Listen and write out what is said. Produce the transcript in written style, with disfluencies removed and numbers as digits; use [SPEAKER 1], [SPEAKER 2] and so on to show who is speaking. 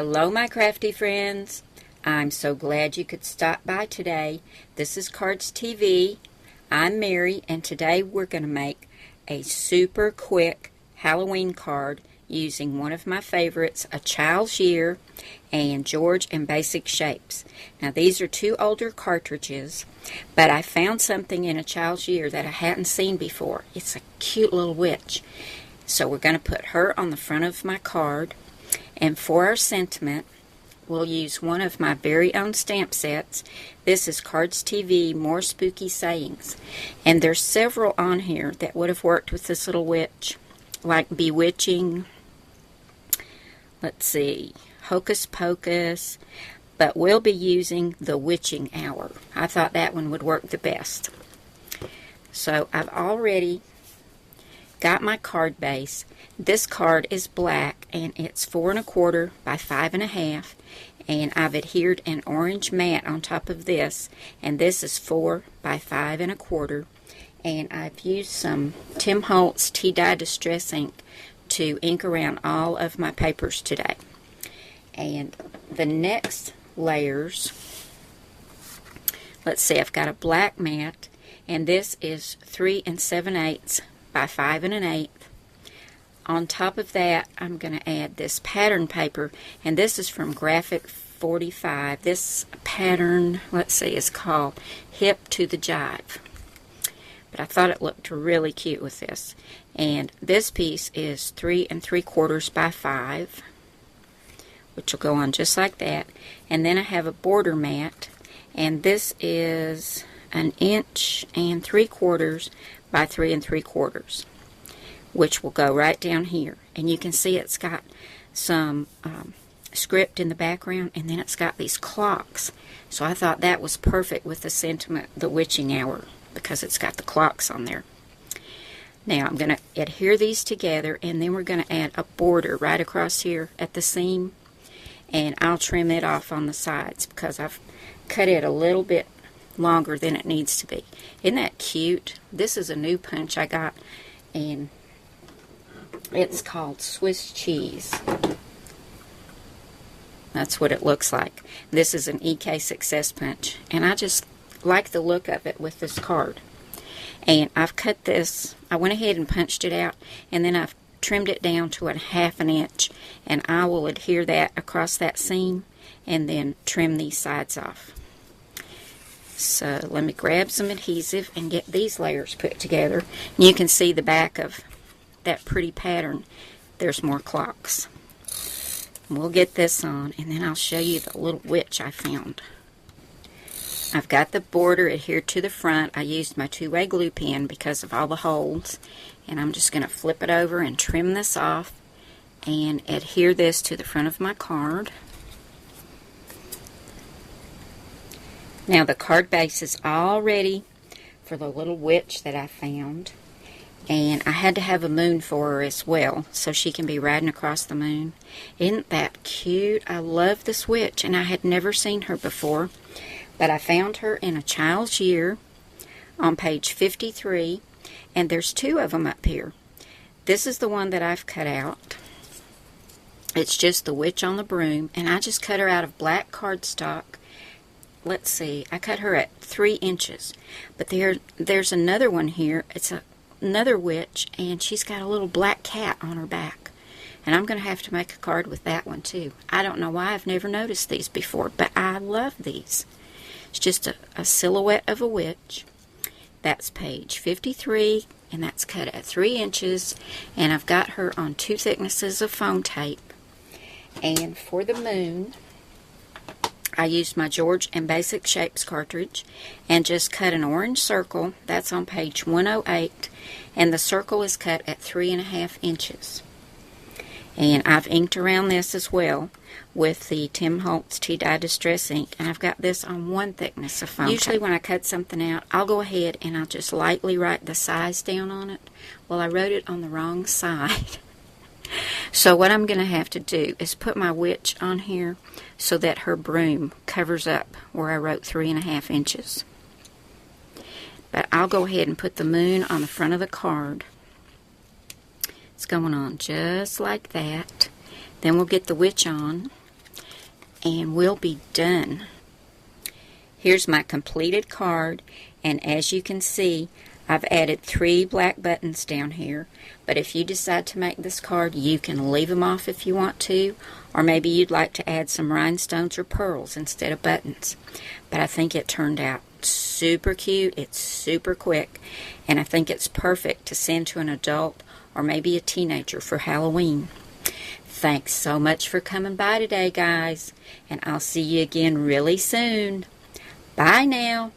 [SPEAKER 1] Hello, my crafty friends. I'm so glad you could stop by today. This is Cardz TV. I'm Mary, and today we're going to make a super quick Halloween card using one of my favorites, a Child's Year and George and Basic Shapes. Now, these are two older cartridges, but I found something in a Child's Year that I hadn't seen before. It's a cute little witch. So we're going to put her on the front of my card. And for our sentiment, we'll use one of my very own stamp sets. This is Cardz TV More Spooky Sayings. And there's several on here that would have worked with this little witch, like Bewitching, let's see, Hocus Pocus, but we'll be using the Witching Hour. I thought that one would work the best. So I've already got my card base. This card is black and it's 4 1/4 by 5 1/2, and I've adhered an orange mat on top of this, and this is 4 by 5 1/4, and I've used some Tim Holtz tea dye distress ink to ink around all of my papers today. And the next layers, let's see, I've got a black mat, and this is 3 7/8 by 5 1/8. On top of that, I'm going to add this pattern paper, and this is from Graphic 45. This pattern, let's see, is called Hip to the Jive. But I thought it looked really cute with this. And this piece is 3 3/4 by 5, which will go on just like that. And then I have a border mat, and this is 1 3/4 inches by 3 3/4, which will go right down here. And you can see it's got some script in the background, and then it's got these clocks. So I thought that was perfect with the sentiment, the Witching Hour, because it's got the clocks on there. Now I'm going to adhere these together, and then we're going to add a border right across here at the seam, and I'll trim it off on the sides because I've cut it a little bit longer than it needs to be. Isn't that cute? This is a new punch I got, and it's called Swiss cheese. That's what it looks like. This is an EK Success punch, and I just like the look of it with this card. And I've cut this, I went ahead and punched it out, and then I've trimmed it down to 1/2 inch, and I will adhere that across that seam and then trim these sides off. So let me grab some adhesive and get these layers put together. And you can see the back of that pretty pattern. There's more clocks. We'll get this on, and then I'll show you the little witch I found. I've got the border adhered to the front. I used my 2-way glue pen because of all the holes, and I'm just going to flip it over and trim this off and adhere this to the front of my card. Now the card base is all ready for the little witch that I found, and I had to have a moon for her as well so she can be riding across the moon. Isn't that cute? I love this witch, and I had never seen her before, but I found her in a Child's Year on page 53, and there's 2 of them up here. This is the one that I've cut out. It's just the witch on the broom, and I just cut her out of black cardstock. Let's see, I cut her at 3 inches. But there's another one here. It's another witch, and she's got a little black cat on her back. And I'm going to have to make a card with that one too. I don't know why I've never noticed these before, but I love these. It's just a silhouette of a witch. That's page 53, and that's cut at 3 inches. And I've got her on 2 thicknesses of foam tape. And for the moon, I used my George and Basic Shapes cartridge and just cut an orange circle. That's on page 108, and the circle is cut at 3 1/2 inches. And I've inked around this as well with the Tim Holtz tea dye distress ink, and I've got this on 1 thickness of foam tape. Usually when I cut something out, I'll go ahead and I'll just lightly write the size down on it. Well, I wrote it on the wrong side. So what I'm going to have to do is put my witch on here so that her broom covers up where I wrote 3 1/2 inches. But I'll go ahead and put the moon on the front of the card. It's going on just like that. Then we'll get the witch on. and we'll be done. Here's my completed card, and as you can see, I've added 3 black buttons down here, but if you decide to make this card, you can leave them off if you want to, or maybe you'd like to add some rhinestones or pearls instead of buttons. But I think it turned out super cute, it's super quick, and I think it's perfect to send to an adult or maybe a teenager for Halloween. Thanks so much for coming by today, guys, and I'll see you again really soon. Bye now.